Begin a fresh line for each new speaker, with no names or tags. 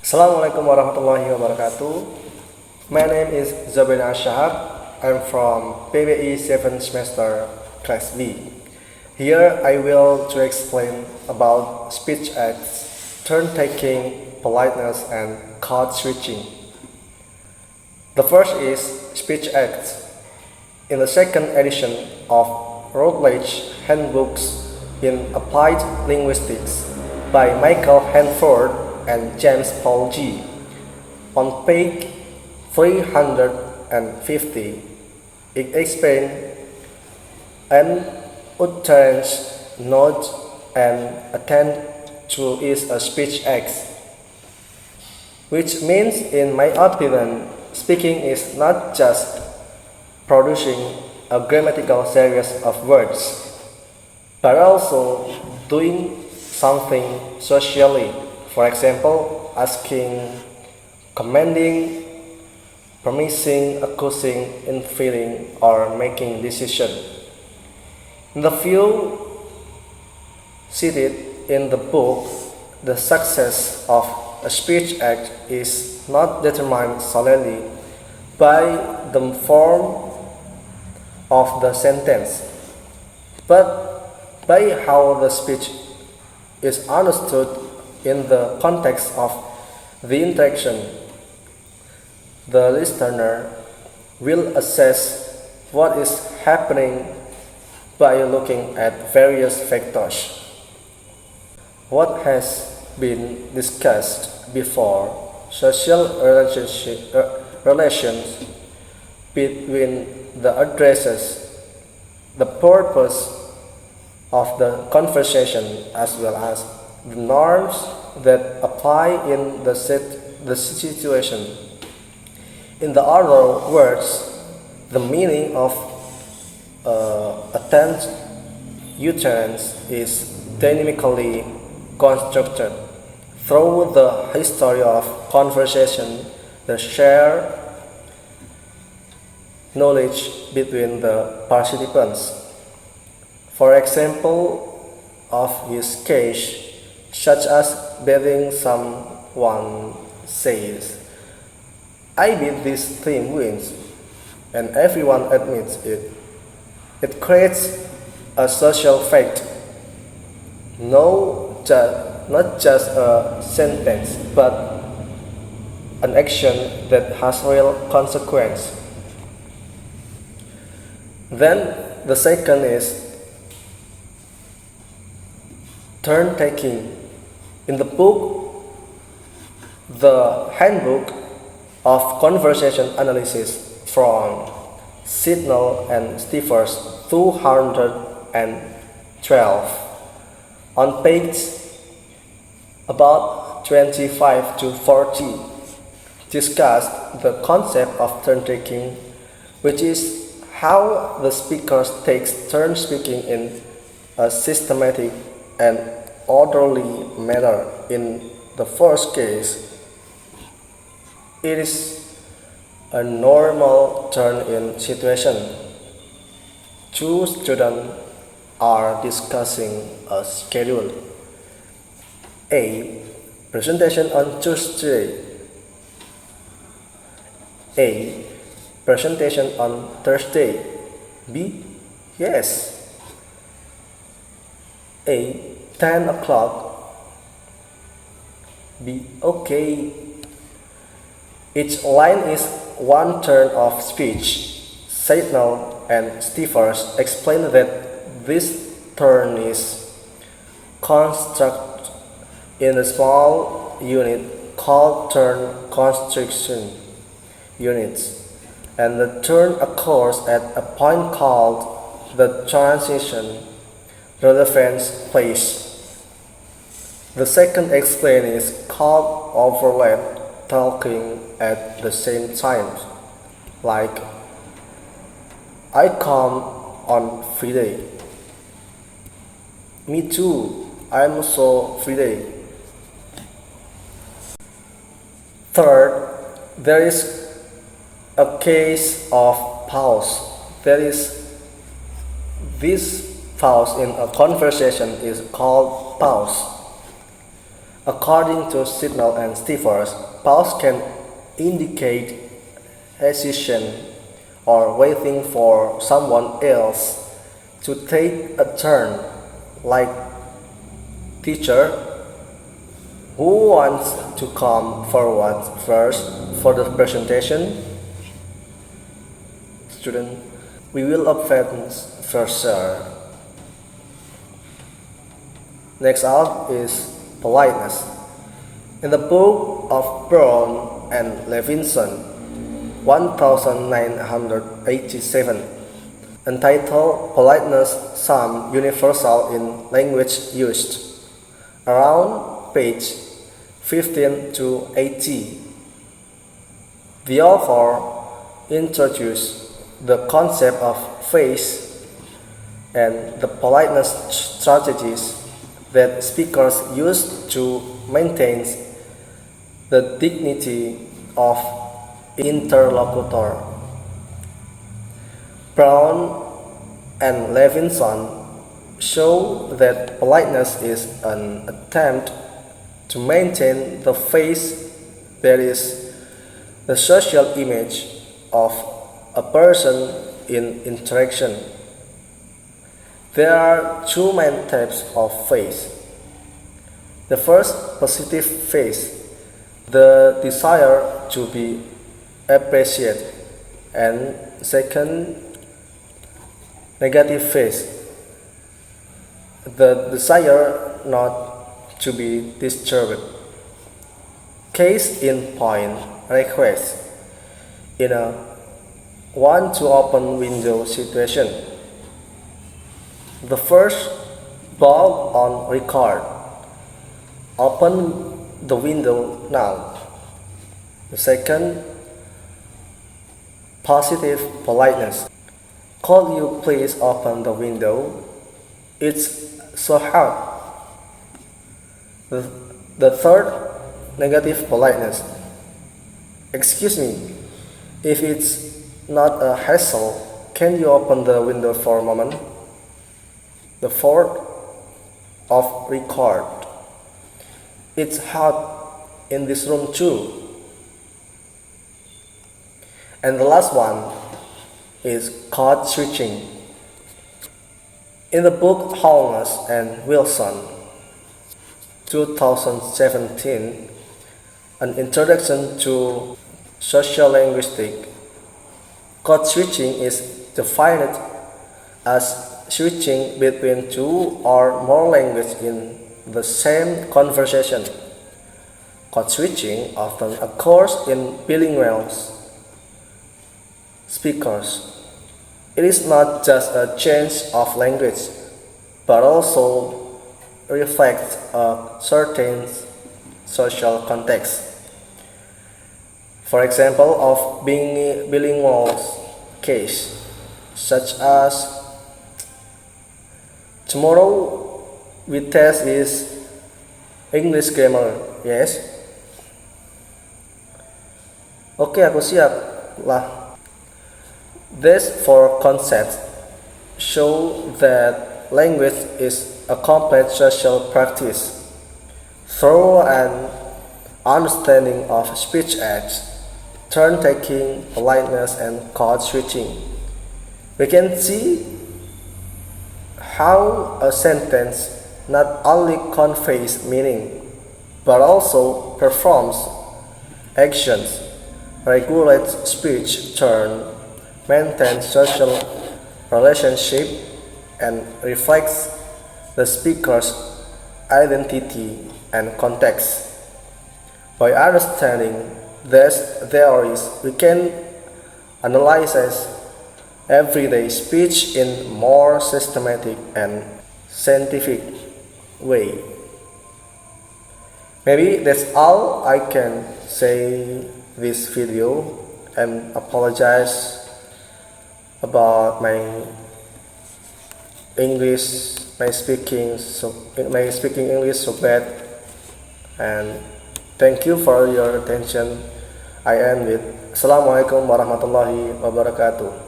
Assalamualaikum warahmatullahi wabarakatuh. My name is Zaben Ashahab. I'm from PWI 7th semester class B. Here I will to explain about speech acts, turn taking, politeness and code switching. The first is speech acts. In the second edition of Routledge Handbooks in Applied Linguistics by Michael Hanford and James Paul G. On page 350, it explains an utterance, nod, and attend to is a speech act, which means, in my opinion, speaking is not just producing a grammatical series of words, but also doing something socially. For example, asking, commanding, promising, accusing, inferring, or making decision. In the view cited in the book, the success of a speech act is not determined solely by the form of the sentence, but by how the speech is understood in the context of the interaction. The listener will assess what is happening by looking at various factors. What has been discussed before, social relations between the addresses, the purpose of the conversation, as well as the norms that apply in the situation. In the other words, the meaning of attend utterance is dynamically constructed through the history of conversation, the shared knowledge between the participants. For example, of his case, such as bathing, someone says, "I beat this team wins," and everyone admits it. It creates a social fact, not just a sentence, but an action that has real consequence. Then the second is turn taking. In the book, the Handbook of Conversation Analysis from Sidnell and Stevers 212, on page about 25 to 40, discussed the concept of turn taking, which is how the speaker takes turn speaking in a systematic and orderly manner. In the first case, it is a normal turn-in situation. Two students are discussing a schedule. A. Presentation on Tuesday. A. Presentation on Thursday. B. Yes. A. 10 o'clock. B. Okay. Each line is one turn of speech. Sidnell and Stevers explain that this turn is constructed in a small unit called turn construction units, and the turn occurs at a point called the transition relevance place. The second explain is called overlap talking at the same time, like I come on Friday. Me too, I'm so Friday. Third, there is a case of pause. There is this pause in a conversation is called pause. According to Signal and Stivers, pause can indicate hesitation or waiting for someone else to take a turn, like teacher who wants to come forward first for the presentation. Student, we will advance further. Next out is politeness. In the book of Brown and Levinson, 1987, entitled Politeness Some Universal in Language Used, around page 15 to 80, the author introduced the concept of face and the politeness strategies that speakers use to maintain the dignity of interlocutor. Brown and Levinson show that politeness is an attempt to maintain the face, that is, the social image of a person in interaction. There are two main types of face. The first, positive face, the desire to be appreciated, and second, negative face, the desire not to be disturbed. Case in point request. In a want to open window situation, the first bulb on record. Open the window now. The second, positive politeness. Could you please open the window? It's so hot. The third, negative politeness. Excuse me, if it's not a hassle, can you open the window for a moment? The fourth, off record. It's hot in this room too. And the last one is code switching. In the book Holmes and Wilson, 2017, An Introduction to Social Linguistics, code switching is defined as switching between two or more languages in the same conversation. Code switching often occurs in bilingual speakers. It is not just a change of language, but also reflects a certain social context. For example, of being bilingual case, such as tomorrow we test is English grammar, yes? Oke, aku siap lah. These four concepts show that language is a complex social practice. Through an understanding of speech acts, turn-taking, politeness, and code switching, we can see how a sentence not only conveys meaning, but also performs actions, regulates speech turn, maintains social relationship, and reflects the speaker's identity and context. By understanding these theories, we can analyze everyday speech in more systematic and scientific way. Maybe that's all I can say this video, and apologize about my speaking English so bad, and thank you for your attention. I end with Assalamualaikum warahmatullahi wabarakatuh.